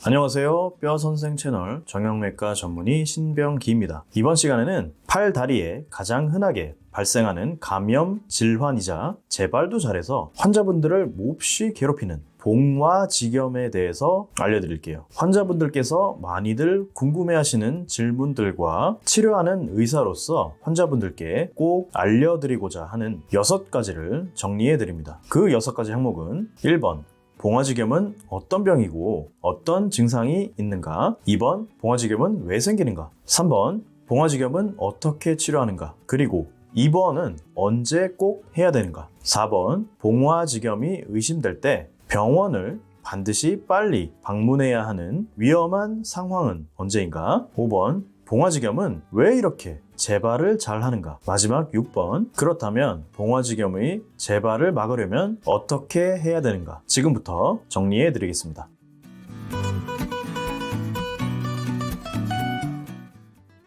안녕하세요. 뼈선생 채널 정형외과 전문의 신병기입니다. 이번 시간에는 팔, 다리에 가장 흔하게 발생하는 감염 질환이자 재발도 잘해서 환자분들을 몹시 괴롭히는 봉화지겸에 대해서 알려드릴게요. 환자분들께서 많이들 궁금해하시는 질문들과 치료하는 의사로서 환자분들께 꼭 알려드리고자 하는 6가지를 정리해드립니다. 그 6가지 항목은 1번, 봉화지겸은 어떤 병이고 어떤 증상이 있는가? 2번, 봉화지겸은 왜 생기는가? 3번, 봉화지겸은 어떻게 치료하는가? 그리고 2번은 언제 꼭 해야 되는가? 4번, 봉화지겸이 의심될 때 병원을 반드시 빨리 방문해야 하는 위험한 상황은 언제인가? 5번, 봉화지겸은 왜 이렇게 재발을 잘 하는가? 마지막 6번, 그렇다면 봉화지겸의 재발을 막으려면 어떻게 해야 되는가? 지금부터 정리해 드리겠습니다.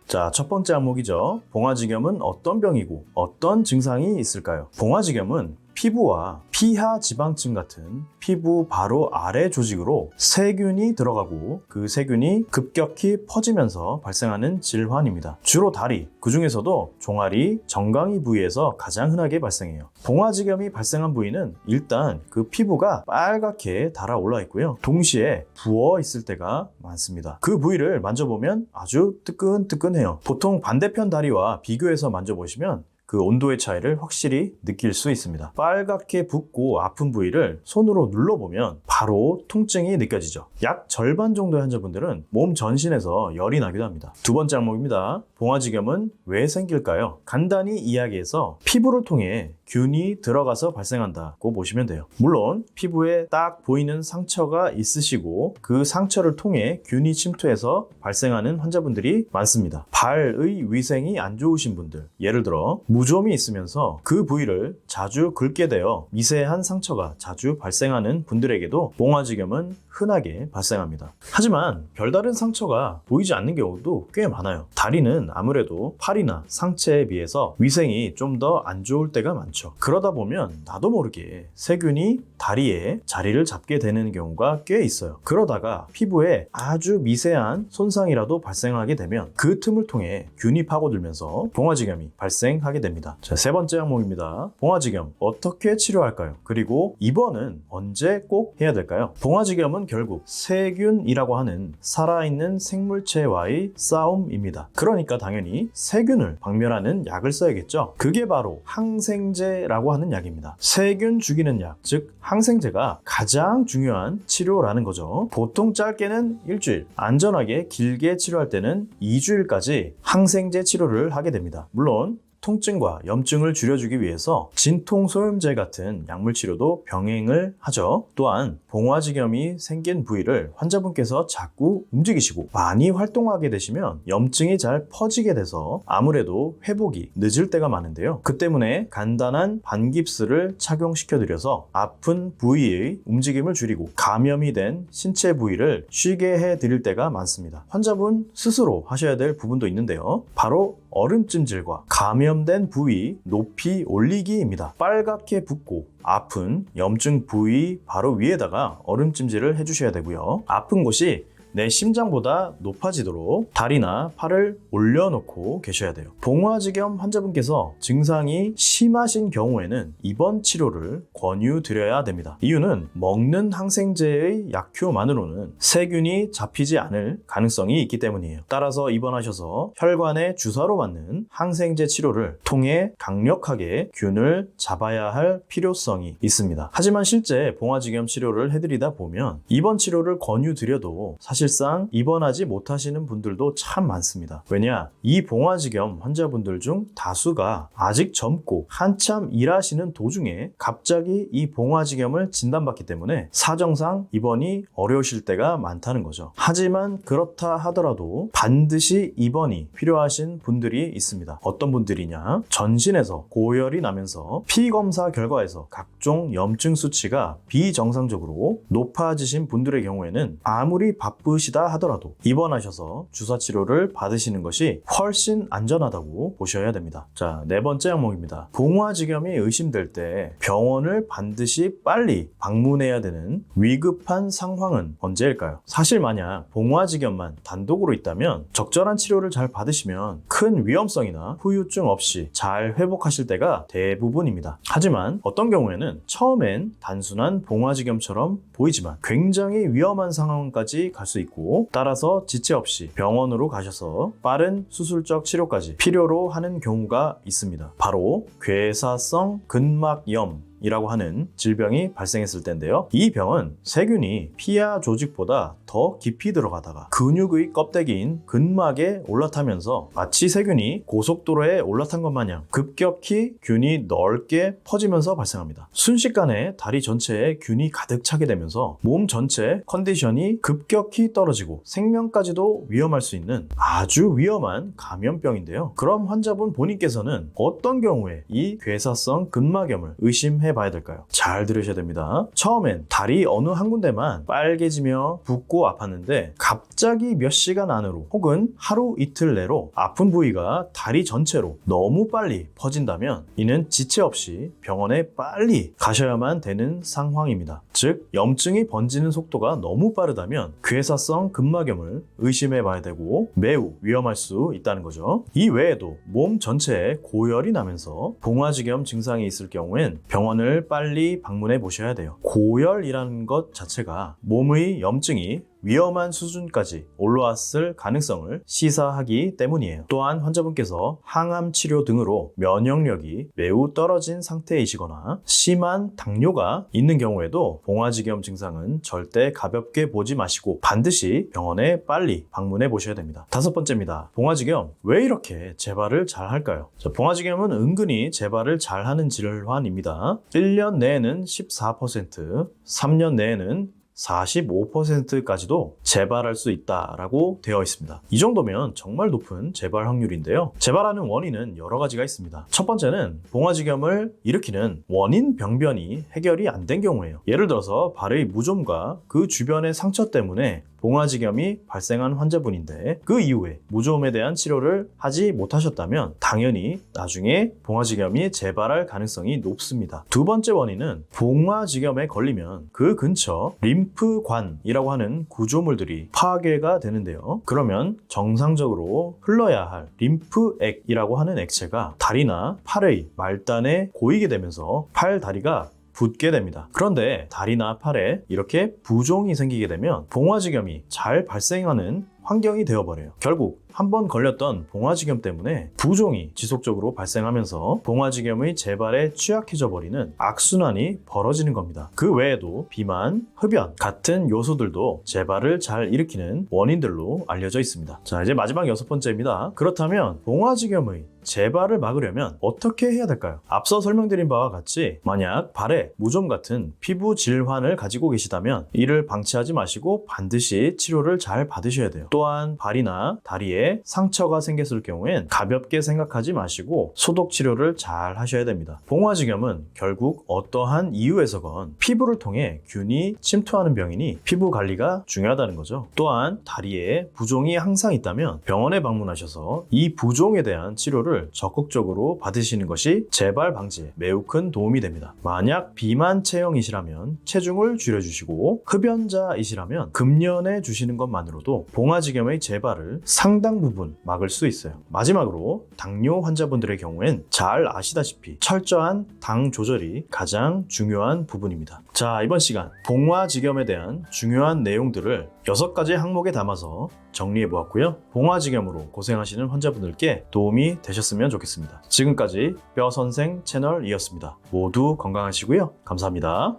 자, 첫 번째 항목이죠. 봉화지겸은 어떤 병이고 어떤 증상이 있을까요? 봉화지겸은 피부와 피하 지방층 같은 피부 바로 아래 조직으로 세균이 들어가고 그 세균이 급격히 퍼지면서 발생하는 질환입니다. 주로 다리, 그 중에서도 종아리, 정강이 부위에서 가장 흔하게 발생해요. 봉화지겸이 발생한 부위는 일단 그 피부가 빨갛게 달아올라 있고요. 동시에 부어 있을 때가 많습니다. 그 부위를 만져보면 아주 뜨끈뜨끈해요. 보통 반대편 다리와 비교해서 만져보시면 그 온도의 차이를 확실히 느낄 수 있습니다. 빨갛게 붓고 아픈 부위를 손으로 눌러보면 바로 통증이 느껴지죠. 약 절반 정도의 환자분들은 몸 전신에서 열이 나기도 합니다. 두 번째 항목입니다. 봉화지겸은 왜 생길까요? 간단히 이야기해서 피부를 통해 균이 들어가서 발생한다고 보시면 돼요. 물론 피부에 딱 보이는 상처가 있으시고 그 상처를 통해 균이 침투해서 발생하는 환자분들이 많습니다. 발의 위생이 안 좋으신 분들, 예를 들어 무좀이 있으면서 그 부위를 자주 긁게 되어 미세한 상처가 자주 발생하는 분들에게도 봉화지겸은 흔하게 발생합니다. 하지만 별다른 상처가 보이지 않는 경우도 꽤 많아요. 다리는 아무래도 팔이나 상체에 비해서 위생이 좀 더 안 좋을 때가 많죠. 그러다 보면 나도 모르게 세균이 다리에 자리를 잡게 되는 경우가 꽤 있어요. 그러다가 피부에 아주 미세한 손상이라도 발생하게 되면 그 틈을 통해 균이 파고들면서 봉화지겸이 발생하게 됩니다. 자, 세 번째 항목입니다. 봉화지겸 어떻게 치료할까요? 그리고 2번은 언제 꼭 해야 될까요? 봉화지겸은 결국 세균이라고 하는 살아있는 생물체와의 싸움입니다. 그러니까 당연히 세균을 박멸하는 약을 써야겠죠. 그게 바로 항생제라고 하는 약입니다. 세균 죽이는 약, 즉 항생제가 가장 중요한 치료라는 거죠. 보통 짧게는 일주일, 안전하게 길게 치료할 때는 2주일까지 항생제 치료를 하게 됩니다. 물론 통증과 염증을 줄여주기 위해서 진통소염제 같은 약물 치료도 병행을 하죠. 또한 봉화지겸이 생긴 부위를 환자분께서 자꾸 움직이시고 많이 활동하게 되시면 염증이 잘 퍼지게 돼서 아무래도 회복이 늦을 때가 많은데요. 그 때문에 간단한 반깁스를 착용시켜드려서 아픈 부위의 움직임을 줄이고 감염이 된 신체 부위를 쉬게 해드릴 때가 많습니다. 환자분 스스로 하셔야 될 부분도 있는데요. 바로 얼음찜질과 감염된 부위 높이 올리기입니다. 빨갛게 붓고 아픈 염증 부위 바로 위에다가 얼음찜질을 해주셔야 되고요. 아픈 곳이 내 심장보다 높아지도록 다리나 팔을 올려놓고 계셔야 돼요. 봉화지겸 환자분께서 증상이 심하신 경우에는 입원 치료를 권유드려야 됩니다. 이유는 먹는 항생제의 약효만으로는 세균이 잡히지 않을 가능성이 있기 때문이에요. 따라서 입원하셔서 혈관에 주사로 맞는 항생제 치료를 통해 강력하게 균을 잡아야 할 필요성이 있습니다. 하지만 실제 봉화지겸 치료를 해드리다 보면 입원 치료를 권유드려도 사실상 입원하지 못하시는 분들도 참 많습니다. 왜냐? 이 봉화지겸 환자분들 중 다수가 아직 젊고 한참 일하시는 도중에 갑자기 이 봉화지겸을 진단받기 때문에 사정상 입원이 어려우실 때가 많다는 거죠. 하지만 그렇다 하더라도 반드시 입원이 필요하신 분들이 있습니다. 어떤 분들이냐? 전신에서 고열이 나면서 피검사 결과에서 각종 염증 수치가 비정상적으로 높아지신 분들의 경우에는 아무리 바쁜 바쁘시다 하더라도 입원하셔서 주사 치료를 받으시는 것이 훨씬 안전하다고 보셔야 됩니다. 자, 네 번째 항목입니다. 봉화지겸이 의심될 때 병원을 반드시 빨리 방문해야 되는 위급한 상황은 언제일까요? 사실 만약 봉화지겸만 단독으로 있다면 적절한 치료를 잘 받으시면 큰 위험성이나 후유증 없이 잘 회복하실 때가 대부분입니다. 하지만 어떤 경우에는 처음엔 단순한 봉화지겸처럼 보이지만 굉장히 위험한 상황까지 갈 수 있고, 따라서 지체 없이 병원으로 가셔서 빠른 수술적 치료까지 필요로 하는 경우가 있습니다. 바로 괴사성 근막염 이라고 하는 질병이 발생했을 때인데요. 이 병은 세균이 피하 조직보다 더 깊이 들어가다가 근육의 껍데기인 근막에 올라타면서 마치 세균이 고속도로에 올라탄 것 마냥 급격히 균이 넓게 퍼지면서 발생합니다. 순식간에 다리 전체에 균이 가득 차게 되면서 몸 전체 컨디션이 급격히 떨어지고 생명까지도 위험할 수 있는 아주 위험한 감염병인데요. 그럼 환자분 본인께서는 어떤 경우에 이 괴사성 근막염을 의심해 봐야 될까요? 잘 들으셔야 됩니다. 처음엔 다리 어느 한 군데만 빨개지며 붓고 아팠는데 갑자기 몇 시간 안으로 혹은 하루 이틀 내로 아픈 부위가 다리 전체로 너무 빨리 퍼진다면 이는 지체 없이 병원에 빨리 가셔야만 되는 상황입니다. 즉, 염증이 번지는 속도가 너무 빠르다면 괴사성 근막염을 의심해 봐야 되고 매우 위험할 수 있다는 거죠. 이 외에도 몸 전체에 고열이 나면서 봉화지겸 증상이 있을 경우엔 병원을 빨리 방문해 보셔야 돼요. 고열이라는 것 자체가 몸의 염증이 위험한 수준까지 올라왔을 가능성을 시사하기 때문이에요. 또한 환자분께서 항암 치료 등으로 면역력이 매우 떨어진 상태이시거나 심한 당뇨가 있는 경우에도 봉화지겸 증상은 절대 가볍게 보지 마시고 반드시 병원에 빨리 방문해 보셔야 됩니다. 다섯 번째입니다. 봉화지겸 왜 이렇게 재발을 잘 할까요? 봉화지겸은 은근히 재발을 잘하는 질환입니다. 1년 내에는 14%, 3년 내에는 45%까지도 재발할 수 있다라고 되어 있습니다. 이 정도면 정말 높은 재발 확률인데요. 재발하는 원인은 여러 가지가 있습니다. 첫 번째는 봉화지겸을 일으키는 원인 병변이 해결이 안 된 경우예요. 예를 들어서 발의 무좀과 그 주변의 상처 때문에 봉화지겸이 발생한 환자분인데 그 이후에 무좀에 대한 치료를 하지 못하셨다면 당연히 나중에 봉화지겸이 재발할 가능성이 높습니다. 두 번째 원인은 봉화지겸에 걸리면 그 근처 림프관이라고 하는 구조물들이 파괴가 되는데요. 그러면 정상적으로 흘러야 할 림프액이라고 하는 액체가 다리나 팔의 말단에 고이게 되면서 팔, 다리가 붓게 됩니다. 그런데 다리나 팔에 이렇게 부종이 생기게 되면 봉화지겸이 잘 발생하는 환경이 되어버려요. 결국 한번 걸렸던 봉화지겸 때문에 부종이 지속적으로 발생하면서 봉화지겸의 재발에 취약해져 버리는 악순환이 벌어지는 겁니다. 그 외에도 비만, 흡연 같은 요소들도 재발을 잘 일으키는 원인들로 알려져 있습니다. 자, 이제 마지막 여섯 번째입니다. 그렇다면 봉화지겸의 재발을 막으려면 어떻게 해야 될까요? 앞서 설명드린 바와 같이 만약 발에 무좀 같은 피부 질환을 가지고 계시다면 이를 방치하지 마시고 반드시 치료를 잘 받으셔야 돼요. 또한 발이나 다리에 상처가 생겼을 경우엔 가볍게 생각하지 마시고 소독 치료를 잘 하셔야 됩니다. 봉화지겸은 결국 어떠한 이유에서건 피부를 통해 균이 침투하는 병이니 피부 관리가 중요하다는 거죠. 또한 다리에 부종이 항상 있다면 병원에 방문하셔서 이 부종에 대한 치료를 적극적으로 받으시는 것이 재발 방지에 매우 큰 도움이 됩니다. 만약 비만 체형이시라면 체중을 줄여주시고 흡연자이시라면 금연해 주시는 것만으로도 봉화지겸의 재발을 상당 부분 막을 수 있어요. 마지막으로 당뇨 환자분들의 경우엔 잘 아시다시피 철저한 당 조절이 가장 중요한 부분입니다. 자, 이번 시간 봉화지겸에 대한 중요한 내용들을 6가지 항목에 담아서 정리해 보았고요. 봉화지겸으로 고생하시는 환자분들께 도움이 되셨으면 좋겠습니다. 지금까지 뼈선생 채널이었습니다. 모두 건강하시고요. 감사합니다.